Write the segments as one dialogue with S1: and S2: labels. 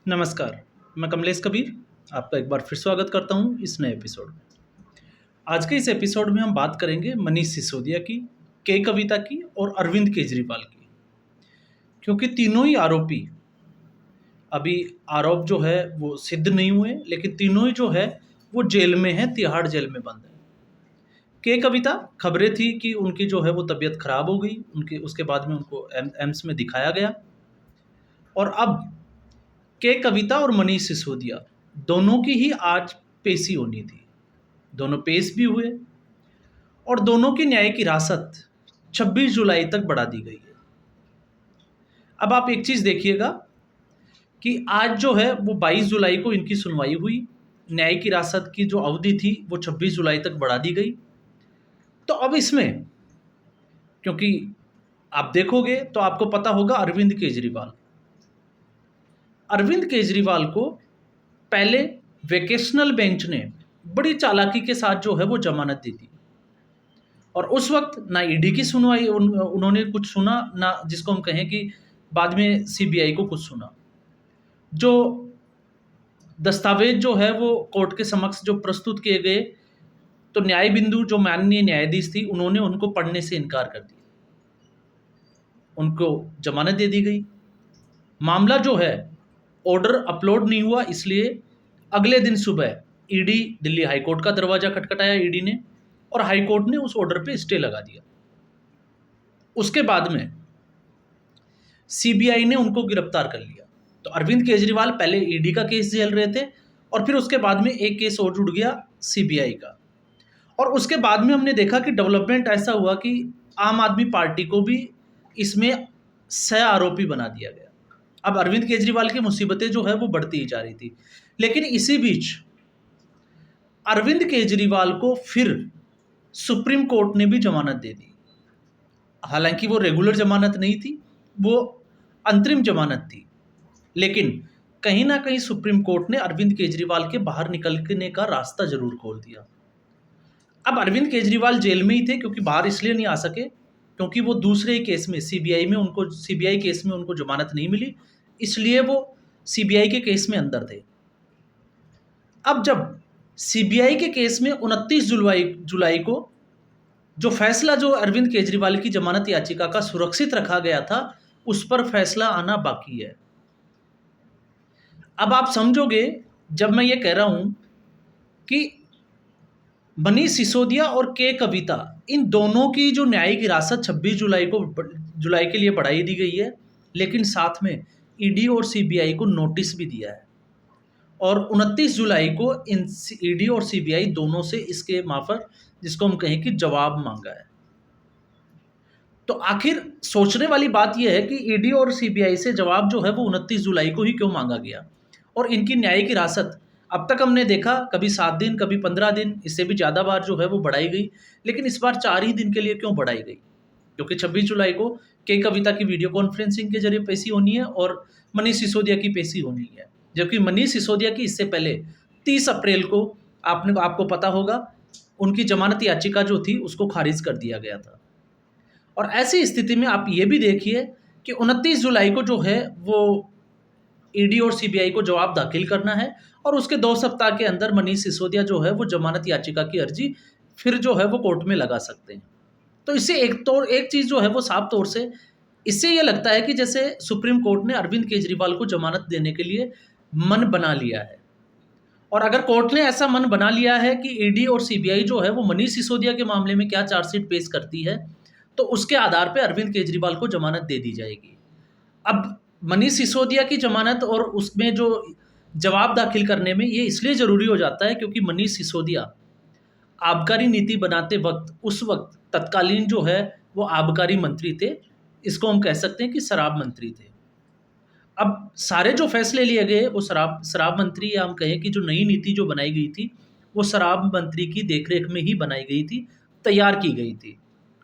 S1: नमस्कार, मैं कमलेश कबीर आपका एक बार फिर स्वागत करता हूँ इस नए एपिसोड में। आज के इस एपिसोड में हम बात करेंगे मनीष सिसोदिया की, के कविता की और अरविंद केजरीवाल की, क्योंकि तीनों ही आरोपी अभी आरोप जो है वो सिद्ध नहीं हुए, लेकिन तीनों ही जो है वो जेल में हैं, तिहाड़ जेल में बंद हैं। के कविता खबरें थी कि उनकी जो है वो तबीयत खराब हो गई, उनके उसके बाद में उनको एम्स में दिखाया गया। और अब के कविता और मनीष सिसोदिया दोनों की ही आज पेशी होनी थी। दोनों पेश भी हुए और दोनों की न्यायिक हिरासत 26 जुलाई तक बढ़ा दी गई है। अब आप एक चीज़ देखिएगा कि आज जो है वो 22 जुलाई को इनकी सुनवाई हुई। न्यायिक हिरासत की जो अवधि थी वो 26 जुलाई तक बढ़ा दी गई। तो अब इसमें, क्योंकि आप देखोगे तो आपको पता होगा अरविंद केजरीवाल को पहले वेकेशनल बेंच ने बड़ी चालाकी के साथ जो है वो जमानत दी थी। और उस वक्त ना ईडी की सुनवाई उन्होंने कुछ सुना, ना जिसको हम कहें कि बाद में सीबीआई को कुछ सुना। जो दस्तावेज जो है वो कोर्ट के समक्ष जो प्रस्तुत किए गए, तो न्याय बिंदु जो माननीय न्यायाधीश थी उन्होंने उनको पढ़ने से इनकार कर दिया, उनको जमानत दे दी गई। मामला जो है ऑर्डर अपलोड नहीं हुआ, इसलिए अगले दिन सुबह ईडी दिल्ली हाईकोर्ट का दरवाजा खटखटाया ईडी ने, और हाईकोर्ट ने उस ऑर्डर पे स्टे लगा दिया। उसके बाद में सीबीआई ने उनको गिरफ्तार कर लिया। तो अरविंद केजरीवाल पहले ईडी का केस झेल रहे थे और फिर उसके बाद में एक केस और जुड़ गया सीबीआई का। और उसके बाद में हमने देखा कि डेवलपमेंट ऐसा हुआ कि आम आदमी पार्टी को भी इसमें सह आरोपी बना दिया गया। अब अरविंद केजरीवाल की मुसीबतें जो है वो बढ़ती ही जा रही थी, लेकिन इसी बीच अरविंद केजरीवाल को फिर सुप्रीम कोर्ट ने भी जमानत दे दी। हालांकि वो रेगुलर जमानत नहीं थी, वो अंतरिम जमानत थी, लेकिन कहीं ना कहीं सुप्रीम कोर्ट ने अरविंद केजरीवाल के बाहर निकलने का रास्ता जरूर खोल दिया। अब अरविंद केजरीवाल जेल में ही थे, क्योंकि बाहर इसलिए नहीं आ सके क्योंकि वो दूसरे केस में सीबीआई केस में उनको जमानत नहीं मिली, इसलिए वो सीबीआई के केस में अंदर थे। अब जब सीबीआई के केस में 29 जुलाई को जो फैसला जो अरविंद केजरीवाल की जमानत याचिका का सुरक्षित रखा गया था, उस पर फैसला आना बाकी है। अब आप समझोगे जब मैं ये कह रहा हूं कि मनीष सिसोदिया और के कविता, इन दोनों की जो न्यायिक हिरासत 26 जुलाई के लिए बढ़ाई दी गई है, लेकिन साथ में ईडी और सीबीआई को नोटिस भी दिया है और 29 जुलाई को इन ईडी और सीबीआई दोनों से इसके माफर, जिसको हम कहें कि जवाब मांगा है। तो आखिर सोचने वाली बात यह है कि ईडी और सीबीआई से जवाब जो है वो 29 जुलाई को ही क्यों मांगा गया, और इनकी न्यायिक हिरासत अब तक हमने देखा कभी 7 दिन, कभी 15 दिन, इससे भी ज़्यादा बार जो है वो बढ़ाई गई, लेकिन इस बार 4 ही दिन के लिए क्यों बढ़ाई गई? क्योंकि 26 जुलाई को के कविता की वीडियो कॉन्फ्रेंसिंग के जरिए पेशी होनी है और मनीष सिसोदिया की पेशी होनी है, जबकि मनीष सिसोदिया की इससे पहले 30 अप्रैल को आपको पता होगा उनकी जमानत याचिका जो थी उसको खारिज कर दिया गया था। और ऐसी स्थिति में आप ये भी देखिए कि 29 जुलाई को जो है वो ईडी और सीबीआई को जवाब दाखिल करना है, और उसके 2 सप्ताह के अंदर मनीष सिसोदिया जो है वो जमानत याचिका की अर्जी फिर जो है वो कोर्ट में लगा सकते हैं। तो इससे एक चीज़ जो है वो साफ तौर से इससे ये लगता है कि जैसे सुप्रीम कोर्ट ने अरविंद केजरीवाल को जमानत देने के लिए मन बना लिया है। और अगर कोर्ट ने ऐसा मन बना लिया है कि ईडी और सीबीआई जो है वो मनीष सिसोदिया के मामले में क्या चार्जशीट पेश करती है, तो उसके आधार पर अरविंद केजरीवाल को जमानत दे दी जाएगी। अब मनीष सिसोदिया की जमानत और उसमें जो जवाब दाखिल करने में ये इसलिए ज़रूरी हो जाता है क्योंकि मनीष सिसोदिया आबकारी नीति बनाते वक्त उस वक्त तत्कालीन जो है वो आबकारी मंत्री थे, इसको हम कह सकते हैं कि शराब मंत्री थे। अब सारे जो फैसले लिए गए वो शराब मंत्री, या हम कहें कि जो नई नीति जो बनाई गई थी वो शराब मंत्री की देखरेख में ही बनाई गई थी, तैयार की गई थी।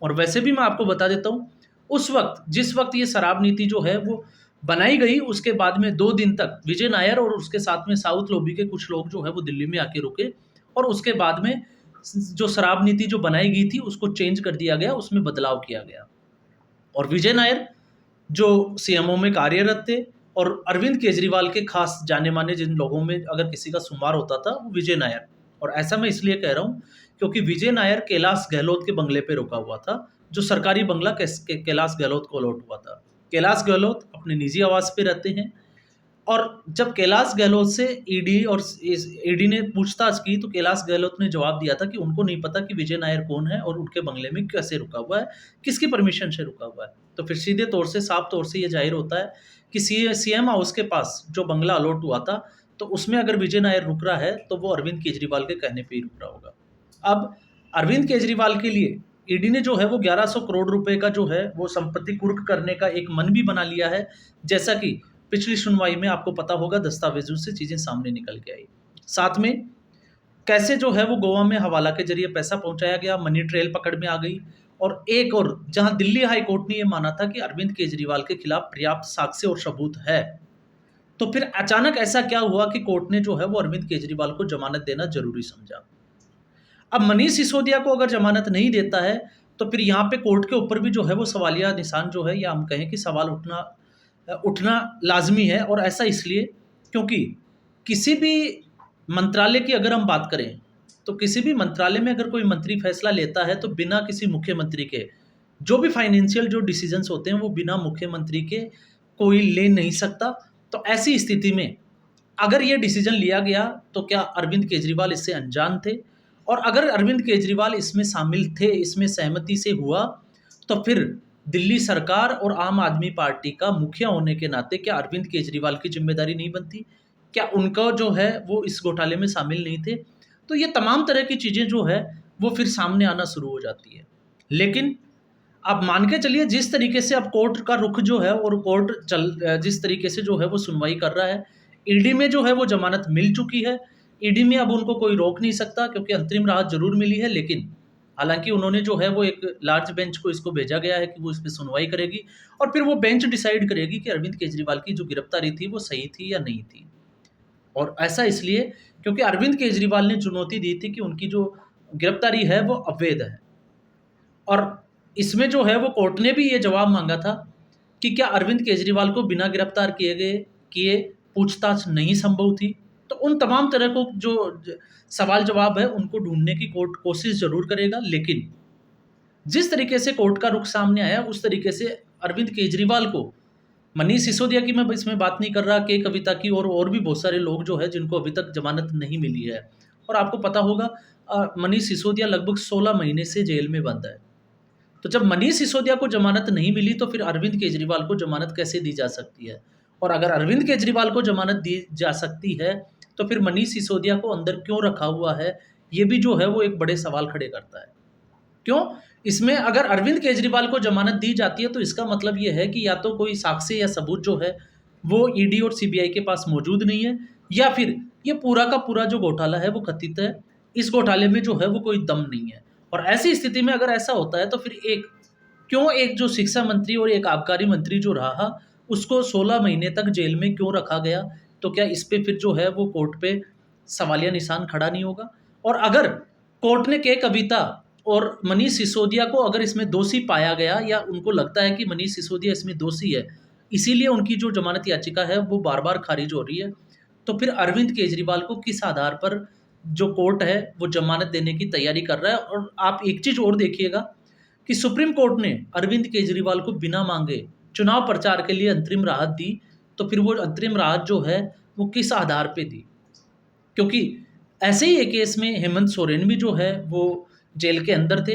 S1: और वैसे भी मैं आपको बता देता हूँ, उस वक्त जिस वक्त ये शराब नीति जो है वो बनाई गई, उसके बाद में 2 दिन तक विजय नायर और उसके साथ में साउथ लॉबी के कुछ लोग जो है वो दिल्ली में आके रुके, और उसके बाद में जो शराब नीति जो बनाई गई थी उसको चेंज कर दिया गया, उसमें बदलाव किया गया। और विजय नायर जो सीएमओ में कार्यरत थे, और अरविंद केजरीवाल के खास जाने माने जिन लोगों में अगर किसी का शुमार होता था वो विजय नायर। और ऐसा मैं इसलिए कह रहा हूँ क्योंकि विजय नायर कैलाश गहलोत के बंगले पे रुका हुआ था, जो सरकारी बंगला कैलाश गहलोत को अलॉट हुआ था। कैलाश गहलोत अपने निजी आवास पे रहते हैं, और जब कैलाश गहलोत से ईडी ने पूछताछ की तो कैलाश गहलोत ने जवाब दिया था कि उनको नहीं पता कि विजय नायर कौन है और उनके बंगले में कैसे रुका हुआ है, किसकी परमिशन से रुका हुआ है। तो फिर सीधे तौर से साफ तौर से ये जाहिर होता है कि सीएम हाउस के पास जो बंगला अलॉट हुआ था तो उसमें अगर विजय नायर रुक रहा है तो वो अरविंद केजरीवाल के कहने पे ही रुक रहा होगा। अब अरविंद केजरीवाल के लिए ईडी ने जो है वो 1100 करोड़ रुपए का जो है वो संपत्ति कुर्क करने का एक मन भी बना लिया है, जैसा कि पिछली सुनवाई में आपको पता होगा दस्तावेजों से चीजें सामने निकल के आई। साथ में कैसे जो है वो गोवा में हवाला के जरिए पैसा पहुंचाया गया, मनी ट्रेल पकड़ में आ गई। और एक और जहां दिल्ली हाई कोर्ट ने यह माना था कि अरविंद केजरीवाल के खिलाफ पर्याप्त साक्ष्य और सबूत है, तो फिर अचानक ऐसा क्या हुआ कि कोर्ट ने जो है वो अरविंद केजरीवाल को जमानत देना जरूरी समझा। अब मनीष सिसोदिया को अगर जमानत नहीं देता है तो फिर यहाँ पे कोर्ट के ऊपर भी जो है वो सवालिया निशान जो है, या हम कहें कि सवाल उठना लाजमी है। और ऐसा इसलिए क्योंकि किसी भी मंत्रालय की अगर हम बात करें तो किसी भी मंत्रालय में अगर कोई मंत्री फैसला लेता है तो बिना किसी मुख्यमंत्री के जो भी फाइनेंशियल जो डिसीजंस होते हैं वो बिना मुख्यमंत्री के कोई ले नहीं सकता। तो ऐसी स्थिति में अगर ये डिसीजन लिया गया तो क्या अरविंद केजरीवाल इससे अनजान थे? और अगर अरविंद केजरीवाल इसमें शामिल थे, इसमें सहमति से हुआ, तो फिर दिल्ली सरकार और आम आदमी पार्टी का मुखिया होने के नाते क्या अरविंद केजरीवाल की जिम्मेदारी नहीं बनती? क्या उनका जो है वो इस घोटाले में शामिल नहीं थे? तो ये तमाम तरह की चीज़ें जो है वो फिर सामने आना शुरू हो जाती है। लेकिन आप मान के चलिए जिस तरीके से अब कोर्ट का रुख जो है और कोर्ट जिस तरीके से जो है वो सुनवाई कर रहा है, ईडी में जो है वो जमानत मिल चुकी है। ईडी में अब उनको कोई रोक नहीं सकता क्योंकि अंतरिम राहत जरूर मिली है, लेकिन हालांकि उन्होंने जो है वो एक लार्ज बेंच को इसको भेजा गया है कि वो इस पर सुनवाई करेगी और फिर वो बेंच डिसाइड करेगी कि अरविंद केजरीवाल की जो गिरफ्तारी थी वो सही थी या नहीं थी। और ऐसा इसलिए क्योंकि अरविंद केजरीवाल ने चुनौती दी थी कि उनकी जो गिरफ्तारी है वो अवैध है। और इसमें जो है वो कोर्ट ने भी ये जवाब मांगा था कि क्या अरविंद केजरीवाल को बिना गिरफ्तार किए पूछताछ नहीं संभव थी? तो उन तमाम तरह को जो सवाल जवाब है उनको ढूंढने की कोर्ट कोशिश जरूर करेगा। लेकिन जिस तरीके से कोर्ट का रुख सामने आया उस तरीके से अरविंद केजरीवाल को, मनीष सिसोदिया की मैं इसमें बात नहीं कर रहा, के कविता की और भी बहुत सारे लोग जो है जिनको अभी तक जमानत नहीं मिली है। और आपको पता होगा मनीष सिसोदिया लगभग 16 महीने से जेल में बंद है। तो जब मनीष सिसोदिया को जमानत नहीं मिली तो फिर अरविंद केजरीवाल को जमानत कैसे दी जा सकती है? और अगर अरविंद केजरीवाल को जमानत दी जा सकती है तो फिर मनीष सिसोदिया को अंदर क्यों रखा हुआ है, ये भी जो है वो एक बड़े सवाल खड़े करता है। क्यों? इसमें अगर अरविंद केजरीवाल को जमानत दी जाती है तो इसका मतलब ये है कि या तो कोई साक्ष्य या सबूत जो है वो ईडी और सीबीआई के पास मौजूद नहीं है, या फिर ये पूरा का पूरा जो घोटाला है वो कथित है, इस घोटाले में जो है वो कोई दम नहीं है। और ऐसी स्थिति में अगर ऐसा होता है तो फिर एक जो शिक्षा मंत्री और एक आबकारी मंत्री जो रहा उसको 16 महीने तक जेल में क्यों रखा गया? तो क्या इस पे फिर जो है वो कोर्ट पे सवालिया निशान खड़ा नहीं होगा? और अगर कोर्ट ने के कविता और मनीष सिसोदिया को अगर इसमें दोषी पाया गया, या उनको लगता है कि मनीष सिसोदिया इसमें दोषी है, इसीलिए उनकी जो जमानत याचिका है वो बार बार खारिज हो रही है, तो फिर अरविंद केजरीवाल को किस आधार पर जो कोर्ट है वो जमानत देने की तैयारी कर रहा है? और आप एक चीज़ और देखिएगा कि सुप्रीम कोर्ट ने अरविंद केजरीवाल को बिना मांगे चुनाव प्रचार के लिए अंतरिम राहत दी, तो फिर वो अंतरिम राहत जो है वो किस आधार पे दी? क्योंकि ऐसे ही एक केस में हेमंत सोरेन भी जो है वो जेल के अंदर थे,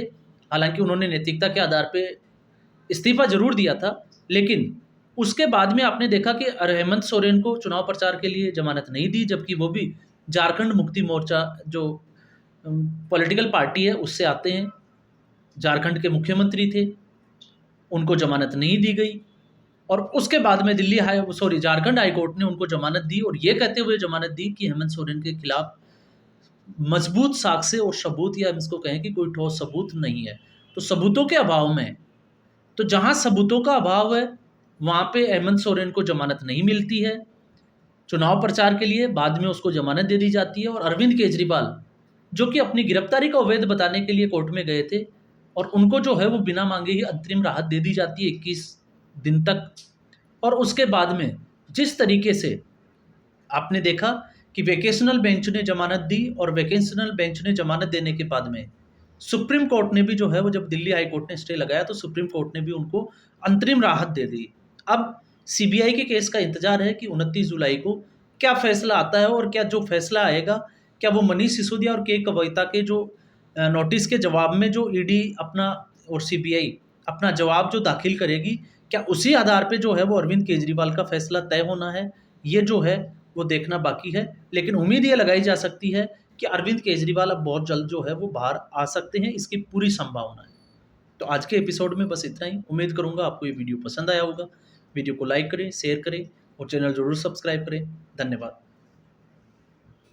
S1: हालांकि उन्होंने नैतिकता के आधार पे इस्तीफा जरूर दिया था, लेकिन उसके बाद में आपने देखा कि हेमंत सोरेन को चुनाव प्रचार के लिए जमानत नहीं दी, जबकि वो भी झारखंड मुक्ति मोर्चा जो पॉलिटिकल पार्टी है उससे आते हैं, झारखंड के मुख्यमंत्री थे, उनको जमानत नहीं दी गई। और उसके बाद में झारखंड हाई कोर्ट ने उनको जमानत दी, और ये कहते हुए जमानत दी कि हेमंत सोरेन के खिलाफ मजबूत साक्ष्य और सबूत, या हम इसको कहें कि कोई ठोस सबूत नहीं है। तो सबूतों के अभाव में, तो जहां सबूतों का अभाव है वहां पे हेमंत सोरेन को जमानत नहीं मिलती है चुनाव प्रचार के लिए, बाद में उसको जमानत दे दी जाती है। और अरविंद केजरीवाल जो कि अपनी गिरफ्तारी का अवैध बताने के लिए कोर्ट में गए थे, और उनको जो है वो बिना मांगे ही अंतरिम राहत दे दी जाती है 21 दिन तक। और उसके बाद में जिस तरीके से आपने देखा कि वेकेशनल बेंच ने ज़मानत दी और वेकेशनल बेंच ने ज़मानत देने के बाद में सुप्रीम कोर्ट ने भी जो है वो जब दिल्ली हाई कोर्ट ने स्टे लगाया तो सुप्रीम कोर्ट ने भी उनको अंतरिम राहत दे दी। अब सीबीआई के केस का इंतजार है कि 29 जुलाई को क्या फैसला आता है और क्या जो फैसला आएगा, क्या वो मनीष सिसोदिया और के कविता के जो नोटिस के जवाब में जो ईडी अपना और सीबीआई अपना जवाब जो दाखिल करेगी, क्या उसी आधार पे जो है वो अरविंद केजरीवाल का फैसला तय होना है, ये जो है वो देखना बाकी है। लेकिन उम्मीद ये लगाई जा सकती है कि अरविंद केजरीवाल अब बहुत जल्द जो है वो बाहर आ सकते हैं, इसकी पूरी संभावना है। तो आज के एपिसोड में बस इतना ही। उम्मीद करूँगा आपको ये वीडियो पसंद आया होगा। वीडियो को लाइक करें, शेयर करें और चैनल ज़रूर सब्सक्राइब करें। धन्यवाद।